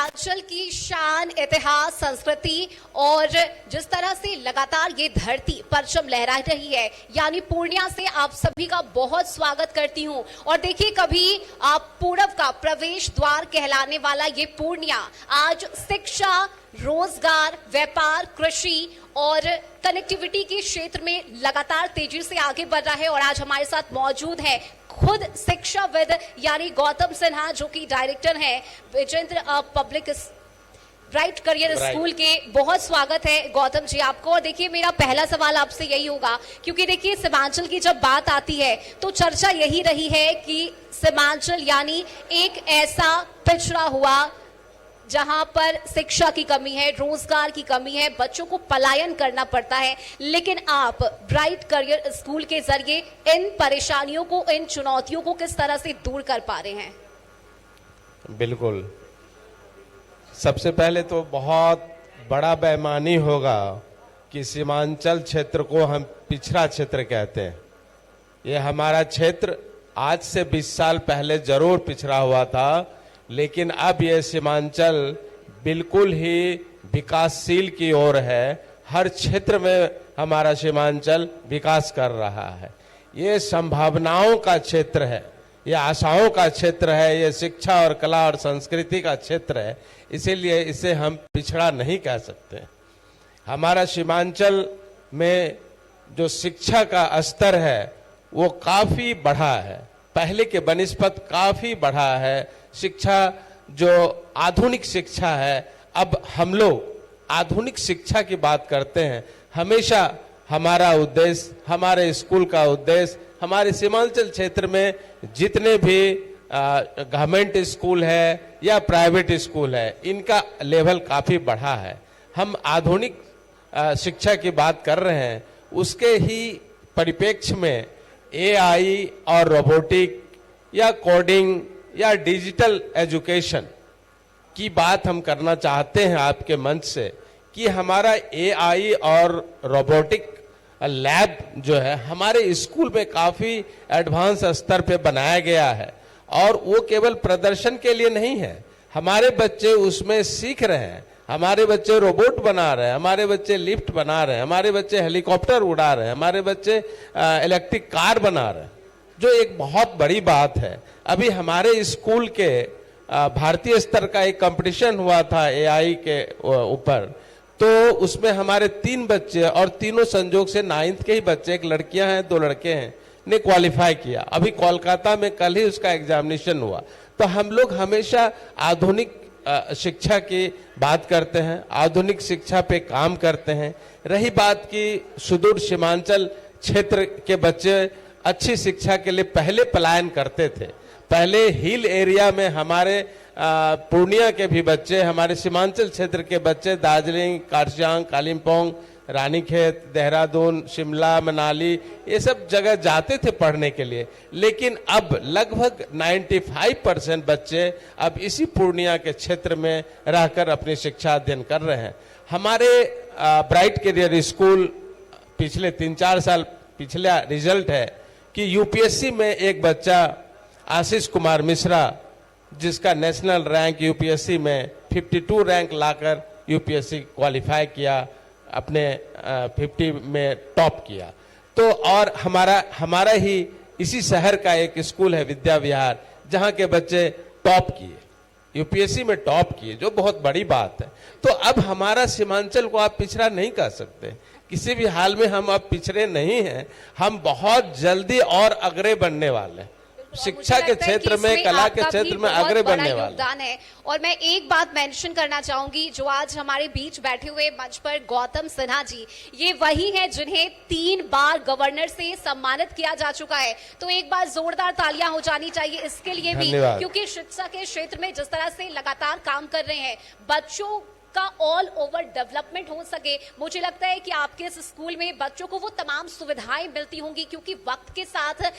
सीमांचल की शान, इतिहास, संस्कृति और जिस तरह से लगातार ये धरती परचम लहरा रही है, यानी पूर्णिया से आप सभी का बहुत स्वागत करती हूं। और देखिए, कभी आप पूरब का प्रवेश द्वार कहलाने वाला ये पूर्णिया आज शिक्षा, रोजगार, व्यापार, कृषि और कनेक्टिविटी के क्षेत्र में लगातार तेजी से आगे बढ़ रहा है। और आज हमारे साथ मौजूद है खुद शिक्षाविद यानी गौतम सिन्हा, जो कि डायरेक्टर हैं Vijendra public bright career school के। बहुत स्वागत है गौतम जी आपको। और देखिए, मेरा पहला सवाल आपसे यही होगा, क्योंकि देखिए सीमांचल की जब बात आती है तो चर्चा यही रही है कि सीमांचल यानी एक ऐसा पिछड़ा हुआ जहां पर शिक्षा की कमी है, रोजगार की कमी है, बच्चों को पलायन करना पड़ता है। लेकिन आप ब्राइट करियर स्कूल के जरिए इन परेशानियों को, इन चुनौतियों को किस तरह से दूर कर पा रहे हैं? बिल्कुल, सबसे पहले तो बहुत बड़ा बेईमानी होगा कि सीमांचल क्षेत्र को हम पिछड़ा क्षेत्र कहते हैं। ये हमारा क्षेत्र आज से 20 साल पहले जरूर पिछड़ा हुआ था, लेकिन अब ये सीमांचल बिल्कुल ही विकासशील की ओर है। हर क्षेत्र में हमारा सीमांचल विकास कर रहा है। ये संभावनाओं का क्षेत्र है, ये आशाओं का क्षेत्र है, ये शिक्षा और कला और संस्कृति का क्षेत्र है। इसीलिए इसे हम पिछड़ा नहीं कह सकते। हमारा सीमांचल में जो शिक्षा का स्तर है वो काफी बढ़ा है, पहले के बनिस्पत काफी बढ़ा है। शिक्षा जो आधुनिक शिक्षा है, अब हम लोग आधुनिक शिक्षा की बात करते हैं। हमेशा हमारा उद्देश्य, हमारे स्कूल का उद्देश्य, हमारे सीमांचल क्षेत्र में जितने भी गवर्नमेंट स्कूल है या प्राइवेट स्कूल है, इनका लेवल काफी बढ़ा है। हम आधुनिक शिक्षा की बात कर रहे हैं, उसके ही परिप्रेक्ष्य में एआई और रोबोटिक या कोडिंग या डिजिटल एजुकेशन की बात हम करना चाहते हैं आपके मंच से, कि हमारा एआई और रोबोटिक लैब जो है हमारे स्कूल में काफी एडवांस स्तर पे बनाया गया है। और वो केवल प्रदर्शन के लिए नहीं है, हमारे बच्चे उसमें सीख रहे हैं। हमारे बच्चे रोबोट बना रहे हैं, हमारे बच्चे लिफ्ट बना रहे हैं, हमारे बच्चे हेलीकॉप्टर उड़ा रहे हैं, हमारे बच्चे इलेक्ट्रिक कार बना रहे हैं, जो एक बहुत बड़ी बात है। अभी हमारे स्कूल के भारतीय स्तर का एक कंपटीशन हुआ था एआई के ऊपर, तो उसमें हमारे 3 बच्चे और तीनों संजोग से 9th के ही बच्चे, एक लड़कियां हैं 2 लड़के हैं, ने क्वालिफाई किया। अभी कोलकाता में कल ही उसका एग्जामिनेशन हुआ। तो हम लोग हमेशा आधुनिक शिक्षा की बात करते हैं, आधुनिक शिक्षा पे काम करते हैं। रही बात की सुदूर सीमांचल क्षेत्र के बच्चे अच्छी शिक्षा के लिए पहले पलायन करते थे। पहले हिल एरिया में हमारे पूर्णिया के भी बच्चे, हमारे सीमांचल क्षेत्र के बच्चे दार्जिलिंग, कारसियांग, कालिम्पोंग, रानीखेत, देहरादून, शिमला, मनाली, ये सब जगह जाते थे पढ़ने के लिए। लेकिन अब लगभग 95% बच्चे अब इसी पूर्णिया के क्षेत्र में रहकर अपनी शिक्षा अध्ययन कर रहे हैं। हमारे ब्राइट करियर स्कूल पिछले 3-4 साल पिछला रिजल्ट है कि यूपीएससी में एक बच्चा आशीष कुमार मिश्रा, जिसका नेशनल रैंक यूपीएससी में 52 रैंक लाकर यूपीएससी क्वालिफाई किया, अपने 50 में टॉप किया। तो और हमारा ही इसी शहर का एक स्कूल है विद्या विहार, जहां के बच्चे टॉप किए, यूपीएससी में टॉप किए, जो बहुत बड़ी बात है। तो अब हमारा सीमांचल को आप पिछड़ा नहीं कह सकते, किसी भी हाल में हम अब पिछड़े नहीं हैं। हम बहुत जल्दी और आगे बढ़ने वाले हैं, शिक्षा के क्षेत्र में, कला के क्षेत्र में आगे बढ़ने वाले है। और मैं एक बात मेंशन करना चाहूंगी, जो आज हमारे बीच बैठे हुए मंच पर गौतम सिन्हा जी, ये वही हैं जिन्हें 3 बार गवर्नर से सम्मानित किया जा चुका है। तो एक बार जोरदार तालियां हो जानी चाहिए इसके लिए भी, क्योंकि शिक्षा के क्षेत्र में जिस तरह से लगातार काम कर रहे हैं, बच्चों का ऑल ओवर डेवलपमेंट हो सके। मुझे लगता है कि आपके इस स्कूल में बच्चों को वो तमाम सुविधाएं मिलती होंगी, क्योंकि वक्त के साथ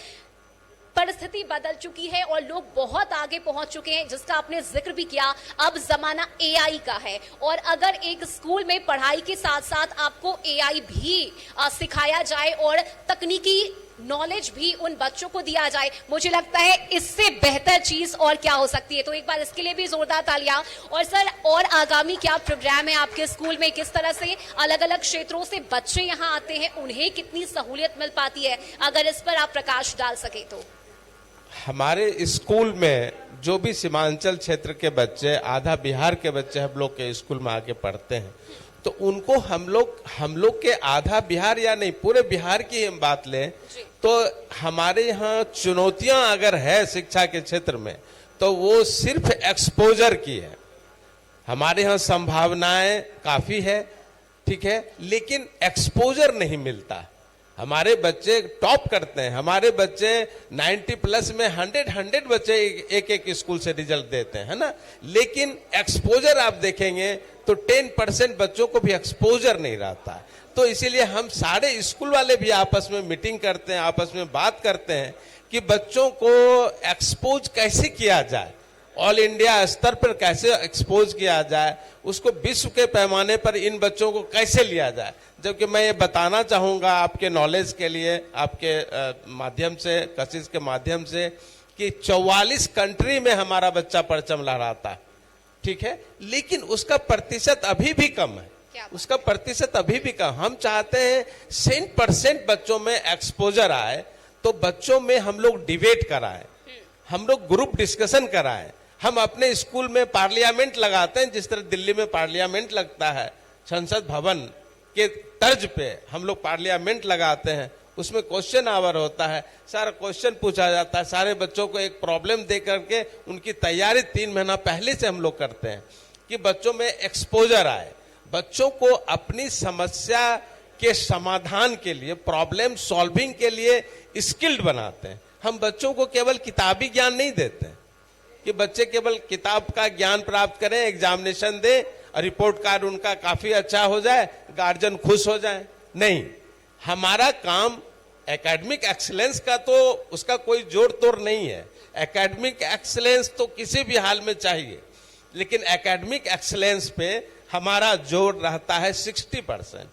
परिस्थिति बदल चुकी है और लोग बहुत आगे पहुंच चुके हैं, जिसका आपने जिक्र भी किया। अब जमाना एआई का है, और अगर एक स्कूल में पढ़ाई के साथ साथ आपको एआई भी सिखाया जाए और तकनीकी नॉलेज भी उन बच्चों को दिया जाए, मुझे लगता है इससे बेहतर चीज और क्या हो सकती है। तो एक बार इसके लिए भी जोरदार तालियां। और सर, और आगामी क्या प्रोग्राम है आपके स्कूल में? किस तरह से अलग अलग क्षेत्रों से बच्चे यहाँ आते हैं, उन्हें कितनी सहूलियत मिल पाती है? अगर इस पर आप प्रकाश डाल सके तो। हमारे स्कूल में जो भी सीमांचल क्षेत्र के बच्चे, आधा बिहार के बच्चे हम लोग के स्कूल में आके पढ़ते हैं, तो उनको हम लोग के आधा बिहार या नहीं पूरे बिहार की हम बात लें तो हमारे यहाँ चुनौतियां अगर है शिक्षा के क्षेत्र में तो वो सिर्फ एक्सपोजर की है। हमारे यहाँ संभावनाएं काफी है, ठीक है, लेकिन एक्सपोजर नहीं मिलता। हमारे बच्चे टॉप करते हैं, हमारे बच्चे 90 प्लस में 100 बच्चे एक स्कूल से रिजल्ट देते हैं, है ना। लेकिन एक्सपोजर आप देखेंगे तो 10% बच्चों को भी एक्सपोजर नहीं रहता है। तो इसीलिए हम सारे स्कूल वाले भी आपस में मीटिंग करते हैं, आपस में बात करते हैं कि बच्चों को एक्सपोज कैसे किया जाए, ऑल इंडिया स्तर पर कैसे एक्सपोज किया जाए, उसको विश्व के पैमाने पर इन बच्चों को कैसे लिया जाए। जबकि मैं ये बताना चाहूंगा आपके नॉलेज के लिए, आपके माध्यम से, कशिश के माध्यम से, कि 44 कंट्री में हमारा बच्चा परचम लहराता है, ठीक है, लेकिन उसका प्रतिशत अभी भी कम है, उसका प्रतिशत अभी भी कम। हम चाहते हैं 100% बच्चों में एक्सपोजर आए, तो बच्चों में हम लोग डिबेट कराएं, हम लोग ग्रुप डिस्कशन कराएं। हम अपने स्कूल में पार्लियामेंट लगाते हैं, जिस तरह दिल्ली में पार्लियामेंट लगता है, संसद भवन के तर्ज पे हम लोग पार्लियामेंट लगाते हैं। उसमें क्वेश्चन आवर होता है, सारा क्वेश्चन पूछा जाता है, सारे बच्चों को एक प्रॉब्लम दे करके उनकी तैयारी 3 महीना पहले से हम लोग करते हैं कि बच्चों में एक्सपोजर आए, बच्चों को अपनी समस्या के समाधान के लिए, प्रॉब्लम सॉल्विंग के लिए स्किल्ड बनाते हैं। हम बच्चों को केवल किताबी ज्ञान नहीं देते हैं कि बच्चे केवल किताब का ज्ञान प्राप्त करें, एग्जामिनेशन दें और रिपोर्ट कार्ड उनका काफी अच्छा हो जाए, गार्जियन खुश हो जाए। नहीं, हमारा काम एकेडमिक एक्सीलेंस का तो उसका कोई जोड़ तोड़ नहीं है। एकेडमिक एक्सीलेंस तो किसी भी हाल में चाहिए, लेकिन एकेडमिक एक्सीलेंस पे हमारा जोर रहता है 60%।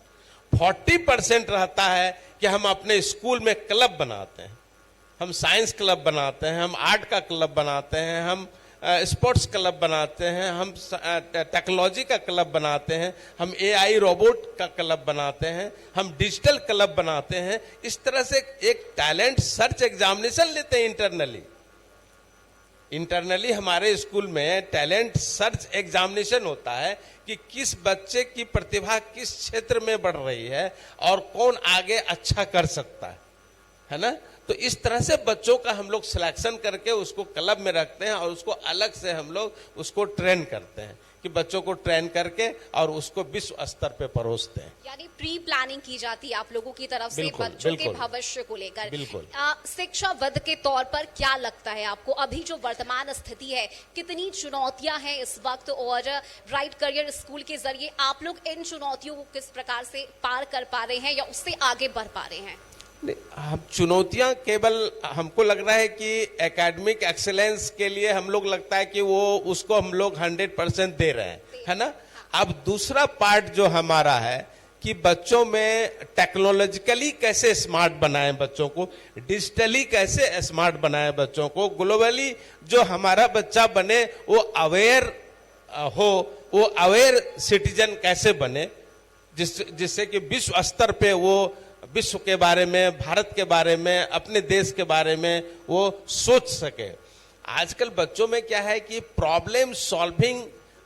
40% रहता है कि हम अपने स्कूल में क्लब बनाते हैं, हम साइंस क्लब बनाते हैं, हम आर्ट का क्लब बनाते हैं, हम स्पोर्ट्स क्लब बनाते हैं, हम टेक्नोलॉजी का क्लब बनाते हैं, हम एआई रोबोट का क्लब बनाते हैं, हम डिजिटल क्लब बनाते हैं। इस तरह से एक टैलेंट सर्च एग्जामिनेशन लेते हैं इंटरनली हमारे स्कूल में टैलेंट सर्च एग्जामिनेशन होता है कि किस बच्चे की प्रतिभा किस क्षेत्र में बढ़ रही है और कौन आगे अच्छा कर सकता है ना। तो इस तरह से बच्चों का हम लोग सिलेक्शन करके उसको क्लब में रखते हैं और उसको अलग से हम लोग उसको ट्रेन करते हैं कि बच्चों को ट्रेन करके और उसको विश्व स्तर पे परोसते हैं। यानी प्री प्लानिंग की जाती है आप लोगों की तरफ से बच्चों के भविष्य को लेकर। बिल्कुल। शिक्षाविद के तौर पर क्या लगता है आपको, अभी जो वर्तमान स्थिति है, कितनी चुनौतियां हैं इस वक्त, और ब्राइट करियर स्कूल के जरिए आप लोग इन चुनौतियों को किस प्रकार से पार कर पा रहे हैं या उससे आगे बढ़ पा रहे हैं? हम चुनौतियां केवल, हमको लग रहा है कि एकेडमिक एक्सीलेंस के लिए हम लोग लगता है कि वो उसको हम लोग 100% दे रहे हैं, है ना। अब दूसरा पार्ट जो हमारा है कि बच्चों में टेक्नोलॉजिकली कैसे स्मार्ट बनाएं, बच्चों को डिजिटली कैसे स्मार्ट बनाएं, बच्चों को ग्लोबली जो हमारा बच्चा बने वो अवेयर हो, वो अवेयर सिटीजन कैसे बने, जिससे कि विश्व स्तर पे वो विश्व के बारे में, भारत के बारे में, अपने देश के बारे में वो सोच सके। आजकल बच्चों में क्या है कि प्रॉब्लम सॉल्विंग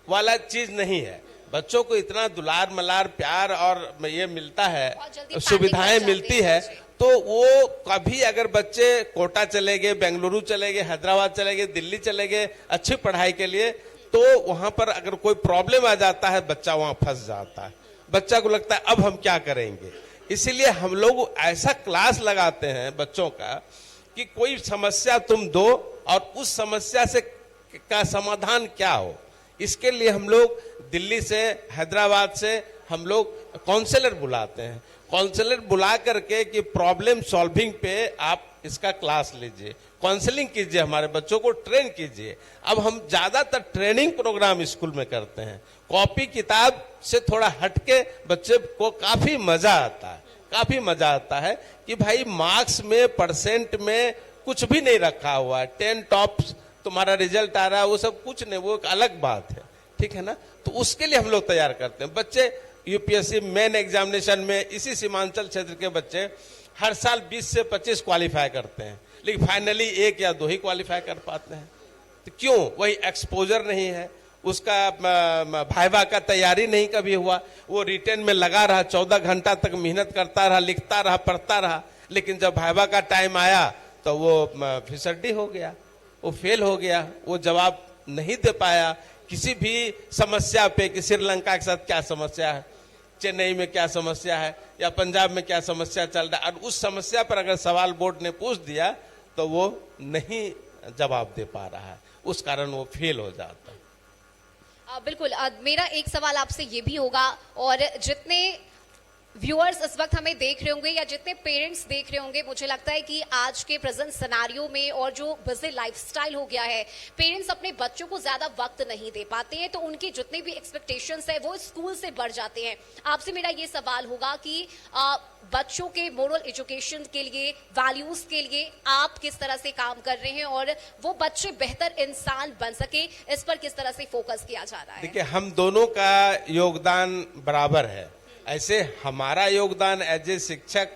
वाला चीज नहीं है, बच्चों को इतना दुलार मलार प्यार और ये मिलता है, सुविधाएं मिलती है, तो वो कभी अगर बच्चे कोटा चले गए, बेंगलुरु चले गए, हैदराबाद चले गए, दिल्ली चले गए अच्छी पढ़ाई के लिए, तो वहां पर अगर कोई प्रॉब्लम आ जाता है बच्चा वहां फंस जाता है। बच्चा को लगता है अब हम क्या करेंगे। इसीलिए हम लोग ऐसा क्लास लगाते हैं बच्चों का कि कोई समस्या तुम दो और उस समस्या से का समाधान क्या हो। इसके लिए हम लोग दिल्ली से, हैदराबाद से हम लोग काउंसलर बुलाते हैं, काउंसलर बुला करके कि प्रॉब्लम सॉल्विंग पे आप इसका क्लास लीजिए, काउंसलिंग कीजिए, हमारे बच्चों को ट्रेन कीजिए। अब हम ज्यादातर ट्रेनिंग प्रोग्राम स्कूल में करते हैं, कॉपी किताब से थोड़ा हटके बच्चे को काफी मजा आता है, काफी मजा आता है कि भाई मार्क्स में परसेंट में कुछ भी नहीं रखा हुआ है, 10 टॉप तुम्हारा रिजल्ट आ रहा है, वो सब कुछ नहीं, वो एक अलग बात है, ठीक है ना। तो उसके लिए हम लोग तैयार करते हैं बच्चे। यूपीएससी मेन एग्जामिनेशन में इसी सीमांचल क्षेत्र के बच्चे हर साल 20 से 25 क्वालिफाई करते हैं, लेकिन फाइनली 1 या 2 ही क्वालिफाई कर पाते हैं। तो क्यों? वही एक्सपोजर नहीं है, उसका भाइवा का तैयारी नहीं कभी हुआ, वो रिटेन में लगा रहा, 14 घंटा तक मेहनत करता रहा, लिखता रहा, पढ़ता रहा, लेकिन जब भाइवा का टाइम आया तो वो फिसड्डी हो गया, वो फेल हो गया, वो जवाब नहीं दे पाया किसी भी समस्या पे कि श्रीलंका के साथ क्या समस्या है, चेन्नई में क्या समस्या है, या पंजाब में क्या समस्या चल रहा है। और उस समस्या पर अगर सवाल बोर्ड ने पूछ दिया तो वो नहीं जवाब दे पा रहा है, उस कारण वो फेल हो जाता है। बिल्कुल। मेरा एक सवाल आपसे ये भी होगा, और जितने व्यूअर्स इस वक्त हमें देख रहे होंगे या जितने पेरेंट्स देख रहे होंगे, मुझे लगता है कि आज के प्रेजेंट सिनेरियो में और जो बिजी लाइफस्टाइल हो गया है, पेरेंट्स अपने बच्चों को ज्यादा वक्त नहीं दे पाते हैं, तो उनके जितने भी एक्सपेक्टेशंस है वो स्कूल से बढ़ जाते हैं। आपसे मेरा ये सवाल होगा कि बच्चों के मोरल एजुकेशन के लिए, वैल्यूज के लिए आप किस तरह से काम कर रहे हैं और वो बच्चे बेहतर इंसान बन सके, इस पर किस तरह से फोकस किया जा रहा है? देखिए, हम दोनों का योगदान बराबर है। ऐसे हमारा योगदान एज ए शिक्षक,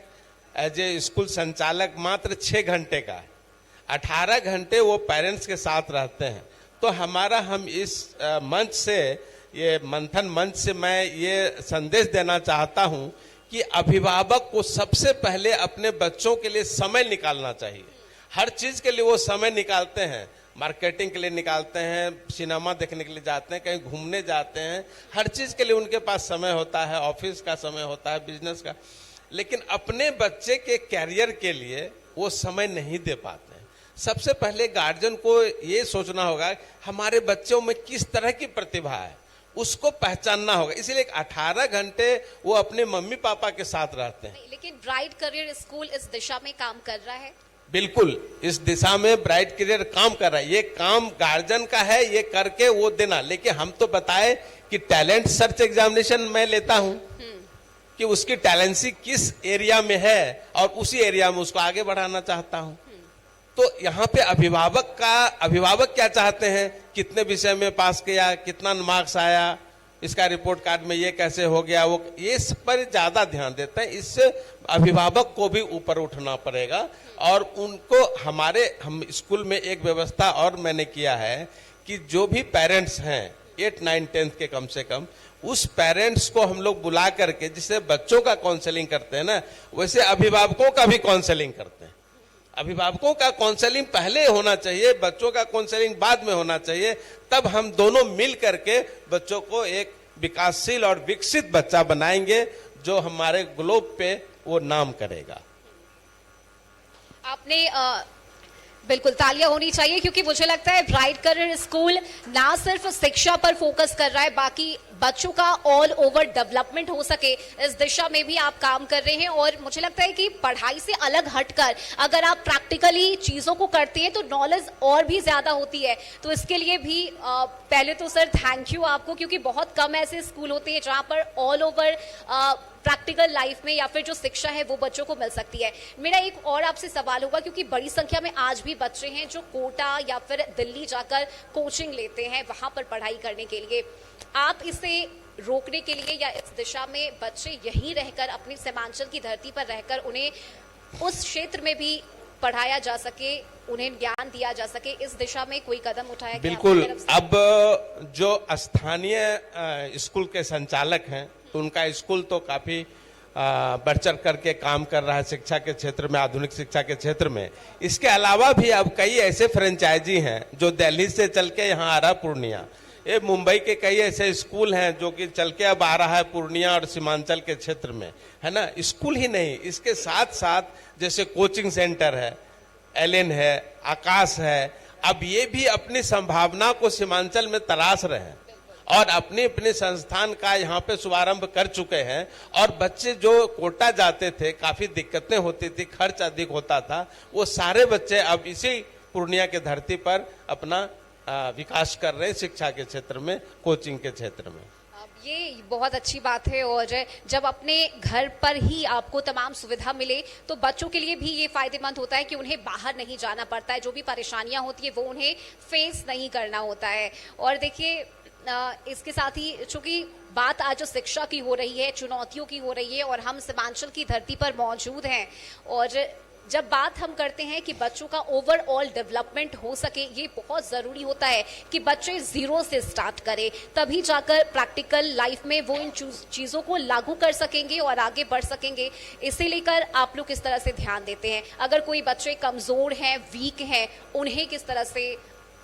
एज ए स्कूल संचालक मात्र 6 घंटे का है, 18 घंटे वो पेरेंट्स के साथ रहते हैं। तो हम इस मंच से, ये मंथन मंच से मैं ये संदेश देना चाहता हूं कि अभिभावक को सबसे पहले अपने बच्चों के लिए समय निकालना चाहिए। हर चीज के लिए वो समय निकालते हैं, मार्केटिंग के लिए निकालते हैं, सिनेमा देखने के लिए जाते हैं, कहीं घूमने जाते हैं, हर चीज के लिए उनके पास समय होता है, ऑफिस का समय होता है, बिजनेस का, लेकिन अपने बच्चे के कैरियर के लिए वो समय नहीं दे पाते हैं। सबसे पहले गार्जियन को ये सोचना होगा हमारे बच्चों में किस तरह की प्रतिभा है, उसको पहचानना होगा। इसलिए 18 घंटे वो अपने मम्मी पापा के साथ रहते हैं। लेकिन ब्राइट करियर स्कूल इस दिशा में काम कर रहा है। बिल्कुल, इस दिशा में ब्राइट करियर काम कर रहा है। ये काम गार्जियन का है, ये करके वो देना। लेकिन हम तो बताए कि टैलेंट सर्च एग्जामिनेशन मैं लेता हूं कि उसकी टैलेंसी किस एरिया में है और उसी एरिया में उसको आगे बढ़ाना चाहता हूं। तो यहाँ पे अभिभावक क्या चाहते हैं, कितने विषय में पास किया, कितना मार्क्स आया, इसका रिपोर्ट कार्ड में ये कैसे हो गया, वो ये इस पर ज्यादा ध्यान देते हैं। इससे अभिभावक को भी ऊपर उठना पड़ेगा। और उनको हम स्कूल में एक व्यवस्था और मैंने किया है कि जो भी पेरेंट्स हैं 8, 9, 10 के कम से कम, उस पेरेंट्स को हम लोग बुला करके, जिससे बच्चों का काउंसलिंग करते हैं ना, वैसे अभिभावकों का भी काउंसलिंग करते हैं। अभिभावकों का काउंसलिंग पहले होना चाहिए, बच्चों का काउंसलिंग बाद में होना चाहिए। तब हम दोनों मिल करके बच्चों को एक विकासशील और विकसित बच्चा बनाएंगे जो हमारे ग्लोब पे वो नाम करेगा। आपने बिल्कुल तालियां होनी चाहिए, क्योंकि मुझे लगता है ब्राइट करियर स्कूल ना सिर्फ शिक्षा पर फोकस कर रहा है, बाकी बच्चों का ऑल ओवर डेवलपमेंट हो सके इस दिशा में भी आप काम कर रहे हैं। और मुझे लगता है कि पढ़ाई से अलग हटकर अगर आप प्रैक्टिकली चीजों को करते हैं तो नॉलेज और भी ज्यादा होती है। तो इसके लिए भी पहले तो सर थैंक यू आपको, क्योंकि बहुत कम ऐसे स्कूल होते हैं जहां पर ऑल ओवर प्रैक्टिकल लाइफ में या फिर जो शिक्षा है वो बच्चों को मिल सकती है। मेरा एक और आपसे सवाल होगा, क्योंकि बड़ी संख्या में आज भी बच्चे हैं जो कोटा या फिर दिल्ली जाकर कोचिंग लेते हैं वहां पर पढ़ाई करने के लिए, आप इसे रोकने के लिए या इस दिशा में बच्चे यहीं रहकर अपनी सीमांचल की धरती पर रहकर उन्हें उस क्षेत्र में भी पढ़ाया जा सके, उन्हें ज्ञान दिया जा सके, इस दिशा में कोई कदम उठाया? बिल्कुल। अब जो स्थानीय स्कूल के संचालक हैं तो उनका स्कूल तो काफी बढ़ चढ़ करके काम कर रहा है शिक्षा के क्षेत्र में, आधुनिक शिक्षा के क्षेत्र में। इसके अलावा भी अब कई ऐसे फ्रेंचाइजी हैं जो दिल्ली से चल के यहाँ आ रहा पूर्णिया, ये मुंबई के कई ऐसे स्कूल हैं जो कि चल के अब आ रहा है पूर्णिया और सीमांचल के क्षेत्र में, है ना। स्कूल ही नहीं, इसके साथ साथ जैसे कोचिंग सेंटर है, एलेन है, आकाश है, अब ये भी अपनी संभावना को सीमांचल में तलाश रहे हैं और अपने अपने संस्थान का यहाँ पे शुभारंभ कर चुके हैं। और बच्चे जो कोटा जाते थे, काफी दिक्कतें होती थी, खर्च अधिक होता था, वो सारे बच्चे अब इसी पूर्णिया के धरती पर अपना विकास कर रहे हैं शिक्षा के क्षेत्र में, कोचिंग के क्षेत्र में। ये बहुत अच्छी बात है और जब अपने घर पर ही आपको तमाम सुविधा मिले तो बच्चों के लिए भी ये फायदेमंद होता है कि उन्हें बाहर नहीं जाना पड़ता है, जो भी परेशानियां होती है वो उन्हें फेस नहीं करना होता है। और देखिए इसके साथ ही चूंकि बात आज जो शिक्षा की हो रही है, चुनौतियों की हो रही है और हम सीमांचल की धरती पर मौजूद हैं और जब बात हम करते हैं कि बच्चों का ओवरऑल डेवलपमेंट हो सके, ये बहुत ज़रूरी होता है कि बच्चे जीरो से स्टार्ट करें, तभी जाकर प्रैक्टिकल लाइफ में वो इन चीज़ों को लागू कर सकेंगे और आगे बढ़ सकेंगे। इसे लेकर आप लोग किस तरह से ध्यान देते हैं? अगर कोई बच्चे कमज़ोर हैं, वीक हैं, उन्हें किस तरह से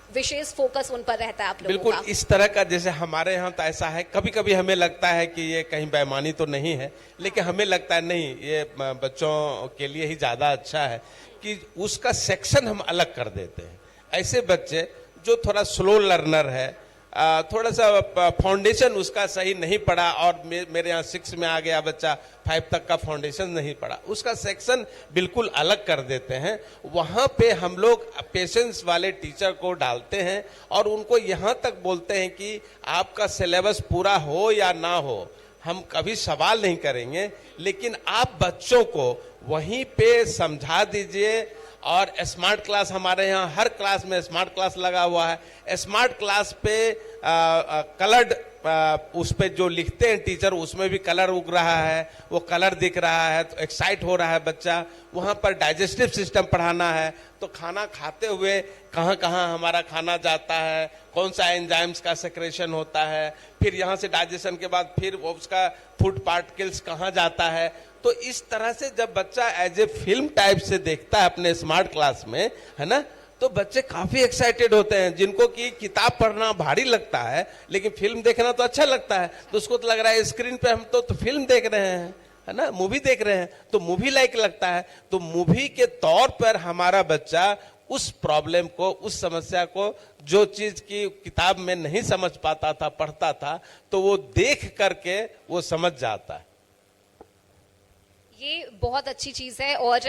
विशेष फोकस उन पर रहता है आप लोगों बिल्कुल का? इस तरह का, जैसे हमारे यहाँ तो ऐसा है, कभी कभी हमें लगता है कि ये कहीं बेईमानी तो नहीं है, लेकिन हमें लगता है नहीं, ये बच्चों के लिए ही ज्यादा अच्छा है कि उसका सेक्शन हम अलग कर देते हैं। ऐसे बच्चे जो थोड़ा स्लो लर्नर है, थोड़ा सा फाउंडेशन उसका सही नहीं पड़ा और मेरे यहाँ 6 में आ गया बच्चा, 5 तक का फाउंडेशन नहीं पड़ा, उसका सेक्शन बिल्कुल अलग कर देते हैं। वहाँ पे हम लोग पेशेंस वाले टीचर को डालते हैं और उनको यहाँ तक बोलते हैं कि आपका सिलेबस पूरा हो या ना हो, हम कभी सवाल नहीं करेंगे, लेकिन आप बच्चों को वहीं पे समझा दीजिए। और स्मार्ट क्लास हमारे यहाँ हर क्लास में स्मार्ट क्लास लगा हुआ है। स्मार्ट क्लास पे कलर्ड उस पे जो लिखते हैं टीचर, उसमें भी कलर उग रहा है, वो कलर दिख रहा है तो एक्साइट हो रहा है बच्चा। वहाँ पर डाइजेस्टिव सिस्टम पढ़ाना है तो खाना खाते हुए कहाँ कहाँ हमारा खाना जाता है, कौन सा एंजाइम्स का सेक्रेशन होता है, फिर यहाँ से डाइजेशन के बाद फिर उसका फूड पार्टिकल्स कहाँ जाता है। तो इस तरह से जब बच्चा एज ए फिल्म टाइप से देखता है अपने स्मार्ट क्लास में, है ना, तो बच्चे काफी एक्साइटेड होते हैं। जिनको कि किताब पढ़ना भारी लगता है लेकिन फिल्म देखना तो अच्छा लगता है, तो उसको तो लग रहा है स्क्रीन पे हम तो फिल्म देख रहे हैं, है ना, मूवी देख रहे हैं, तो मूवी लाइक लगता है। तो मूवी के तौर पर हमारा बच्चा उस प्रॉब्लम को, उस समस्या को, जो चीज की किताब में नहीं समझ पाता था, पढ़ता था, तो वो देख करके वो समझ जाता है। ये बहुत अच्छी चीज है और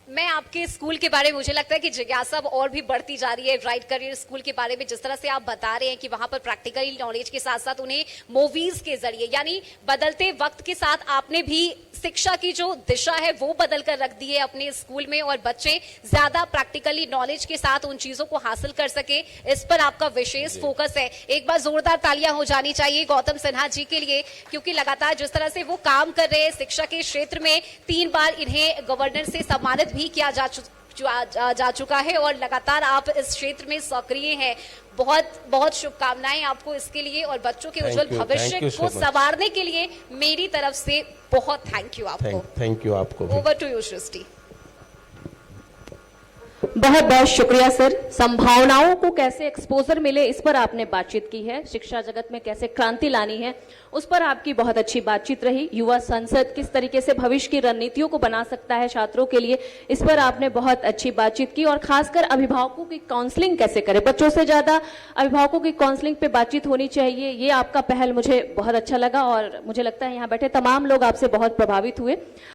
मैं आपके स्कूल के बारे में, मुझे लगता है कि जिज्ञासा और भी बढ़ती जा रही है ब्राइट करियर स्कूल के बारे में। जिस तरह से आप बता रहे हैं कि वहां पर प्रैक्टिकल नॉलेज के साथ साथ उन्हें मूवीज के जरिए, यानी बदलते वक्त के साथ आपने भी शिक्षा की जो दिशा है वो बदल कर रख दी है अपने स्कूल में और बच्चे ज्यादा प्रैक्टिकली नॉलेज के साथ उन चीजों को हासिल कर सके, इस पर आपका विशेष फोकस है। एक बार जोरदार तालियां हो जानी चाहिए गौतम सिन्हा जी के लिए, क्योंकि लगातार जिस तरह से वो काम कर रहे हैं शिक्षा के क्षेत्र में, 3 बार इन्हें गवर्नर से सम्मानित भी किया जा चुका है और लगातार आप इस क्षेत्र में सक्रिय हैं। बहुत बहुत शुभकामनाएं आपको इसके लिए और बच्चों के उज्जवल भविष्य को संवारने के लिए मेरी तरफ से बहुत थैंक यू आपको। थैंक यू आपको। ओवर टू यू सृष्टि। बहुत बहुत शुक्रिया सर। संभावनाओं को कैसे एक्सपोजर मिले इस पर आपने बातचीत की है, शिक्षा जगत में कैसे क्रांति लानी है उस पर आपकी बहुत अच्छी बातचीत रही। युवा संसद किस तरीके से भविष्य की रणनीतियों को बना सकता है छात्रों के लिए, इस पर आपने बहुत अच्छी बातचीत की। और खासकर अभिभावकों की काउंसलिंग कैसे करें, बच्चों से ज्यादा अभिभावकों की काउंसलिंग पे बातचीत होनी चाहिए, ये आपका पहल मुझे बहुत अच्छा लगा और मुझे लगता है यहाँ बैठे तमाम लोग आपसे बहुत प्रभावित हुए।